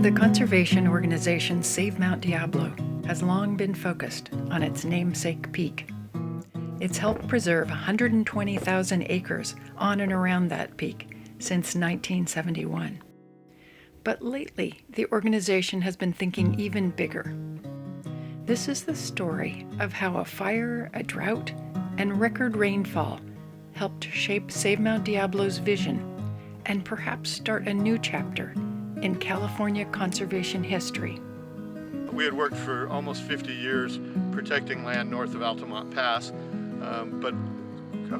The conservation organization Save Mount Diablo has long been focused on its namesake peak. It's helped preserve 120,000 acres on and around that peak since 1971. But lately, the organization has been thinking even bigger. This is the story of how a fire, a drought, and record rainfall helped shape Save Mount Diablo's vision and perhaps start a new chapter in California conservation history. We had worked for almost 50 years protecting land north of Altamont Pass, but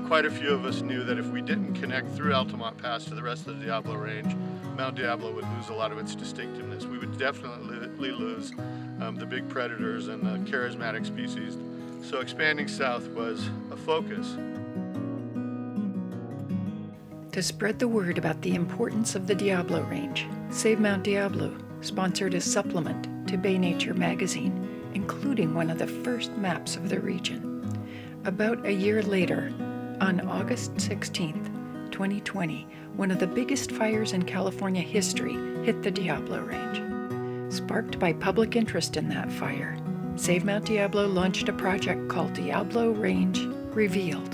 quite a few of us knew that if we didn't connect through Altamont Pass to the rest of the Diablo Range, Mount Diablo would lose a lot of its distinctiveness. We would definitely lose the big predators and the charismatic species. So expanding south was a focus. To spread the word about the importance of the Diablo Range, Save Mount Diablo sponsored a supplement to Bay Nature magazine, including one of the first maps of the region. About a year later, on August 16, 2020, one of the biggest fires in California history hit the Diablo Range. Sparked by public interest in that fire, Save Mount Diablo launched a project called Diablo Range Revealed.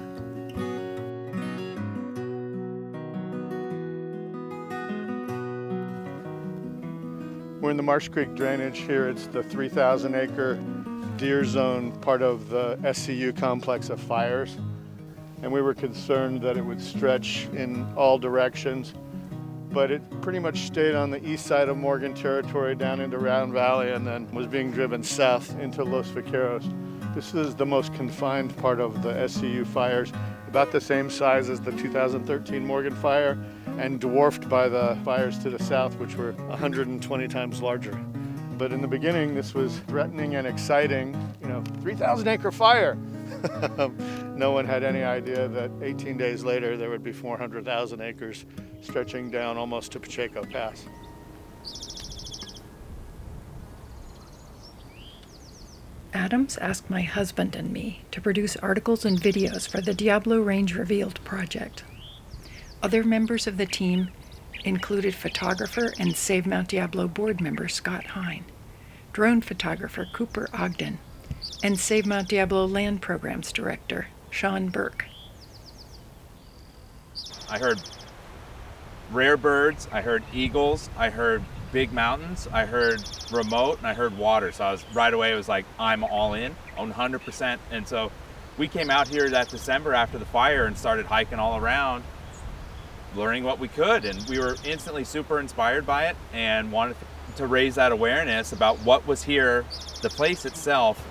We're in the Marsh Creek drainage here. It's the 3,000 acre deer zone, part of the SCU complex of fires. And we were concerned that it would stretch in all directions, but it pretty much stayed on the east side of Morgan Territory down into Round Valley and then was being driven south into Los Vaqueros. This is the most confined part of the SCU fires, about the same size as the 2013 Morgan fire and dwarfed by the fires to the south, which were 120 times larger. But in the beginning, this was threatening and exciting, 3,000 acre fire. No one had any idea that 18 days later, there would be 400,000 acres stretching down almost to Pacheco Pass. Adams asked my husband and me to produce articles and videos for the Diablo Range Revealed project. Other members of the team included photographer and Save Mount Diablo board member Scott Hine, drone photographer Cooper Ogden, and Save Mount Diablo Land Programs Director Sean Burke. I heard rare birds, I heard eagles, I heard big mountains, I heard remote, and I heard water. So right away, it was like, I'm all in, 100%. And so we came out here that December after the fire and started hiking all around, learning what we could. And we were instantly super inspired by it and wanted to raise that awareness about what was here, the place itself,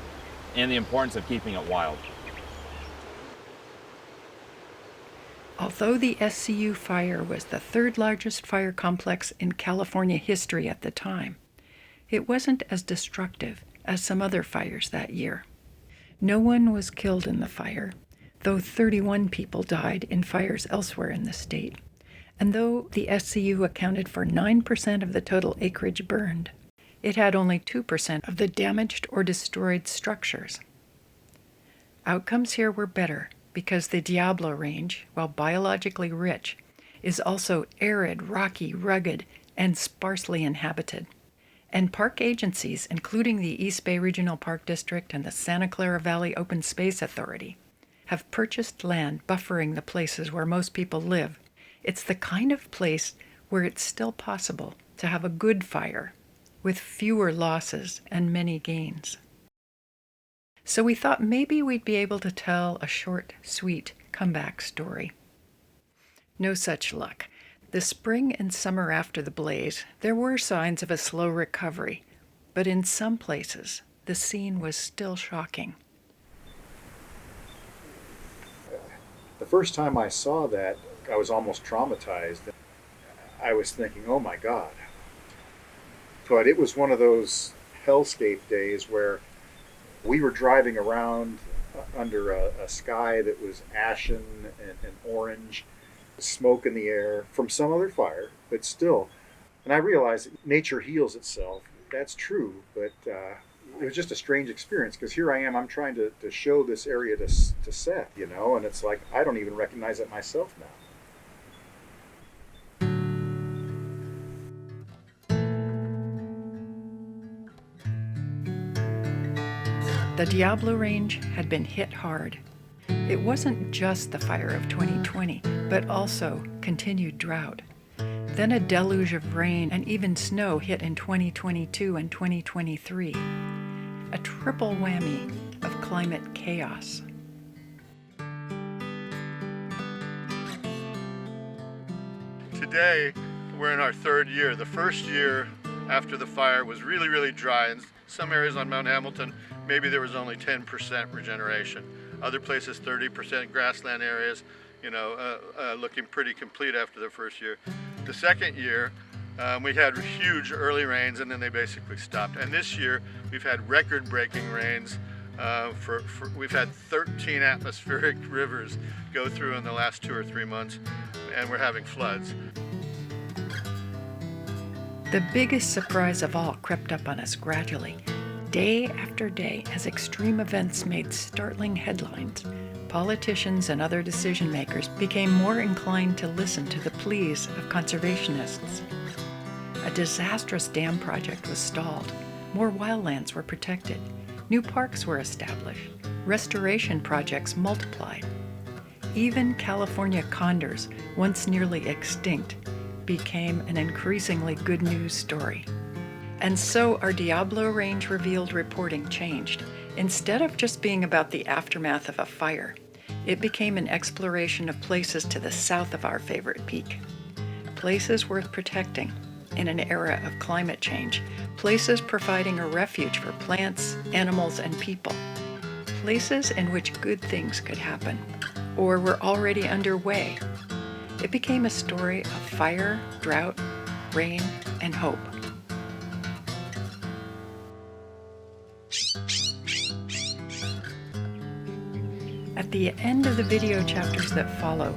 and the importance of keeping it wild. Although the SCU fire was the third largest fire complex in California history at the time, it wasn't as destructive as some other fires that year. No one was killed in the fire, though 31 people died in fires elsewhere in the state. And though the SCU accounted for 9% of the total acreage burned, it had only 2% of the damaged or destroyed structures. Outcomes here were better because the Diablo Range, while biologically rich, is also arid, rocky, rugged, and sparsely inhabited. And park agencies, including the East Bay Regional Park District and the Santa Clara Valley Open Space Authority, have purchased land buffering the places where most people live. It's the kind of place where it's still possible to have a good fire with fewer losses and many gains. So we thought maybe we'd be able to tell a short, sweet comeback story. No such luck. The spring and summer after the blaze, there were signs of a slow recovery, but in some places, the scene was still shocking. The first time I saw that, I was almost traumatized. I was thinking, oh my God. But it was one of those hellscape days where we were driving around under a sky that was ashen and orange, smoke in the air from some other fire, but still. And I realized that nature heals itself. That's true, but it was just a strange experience because here I am, I'm trying to show this area to Seth, and it's like, I don't even recognize it myself now. The Diablo Range had been hit hard. It wasn't just the fire of 2020, but also continued drought. Then a deluge of rain and even snow hit in 2022 and 2023. A triple whammy of climate chaos. Today, we're in our third year. The first year after the fire was really, really dry. In some areas on Mount Hamilton, maybe there was only 10% regeneration. Other places, 30% grassland areas, looking pretty complete after the first year. The second year, we had huge early rains and then they basically stopped. And this year, we've had record-breaking rains. We've had 13 atmospheric rivers go through in the last 2 or 3 months, and we're having floods. The biggest surprise of all crept up on us gradually. Day after day, as extreme events made startling headlines, politicians and other decision makers became more inclined to listen to the pleas of conservationists. A disastrous dam project was stalled. More wildlands were protected. New parks were established. Restoration projects multiplied. Even California condors, once nearly extinct, became an increasingly good news story. And so our Diablo Range revealed reporting changed. Instead of just being about the aftermath of a fire, it became an exploration of places to the south of our favorite peak. Places worth protecting in an era of climate change. Places providing a refuge for plants, animals, and people. Places in which good things could happen, or were already underway. It became a story of fire, drought, rain, and hope. At the end of the video chapters that follow,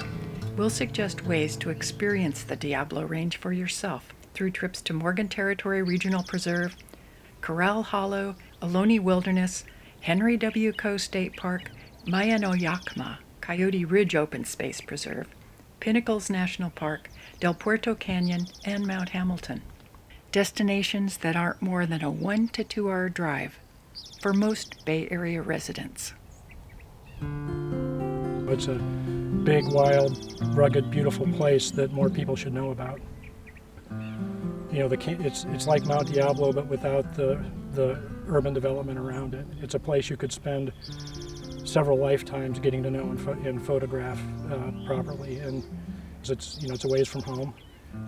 we'll suggest ways to experience the Diablo Range for yourself through trips to Morgan Territory Regional Preserve, Corral Hollow, Ohlone Wilderness, Henry W. Coe State Park, Mayanoyakma, Coyote Ridge Open Space Preserve, Pinnacles National Park, Del Puerto Canyon, and Mount Hamilton. Destinations that aren't more than a 1 to 2 hour drive for most Bay Area residents. It's a big, wild, rugged, beautiful place that more people should know about. It's like Mount Diablo, but without the urban development around it. It's a place you could spend several lifetimes getting to know and photograph properly. And it's a ways from home,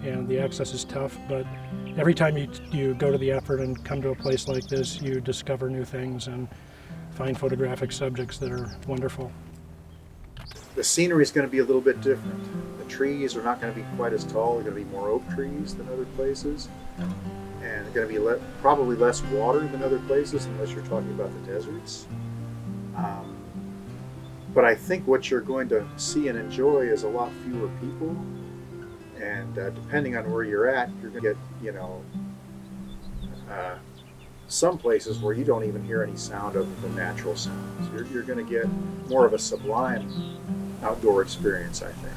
and the access is tough. But every time you go to the effort and come to a place like this, you discover new things and find photographic subjects that are wonderful. The scenery is going to be a little bit different. The trees are not going to be quite as tall. They're going to be more oak trees than other places. And they're going to be probably less water than other places, unless you're talking about the deserts. But I think what you're going to see and enjoy is a lot fewer people. And depending on where you're at, you're going to get, some places where you don't even hear any sound other than natural sounds. You're going to get more of a sublime outdoor experience, I think.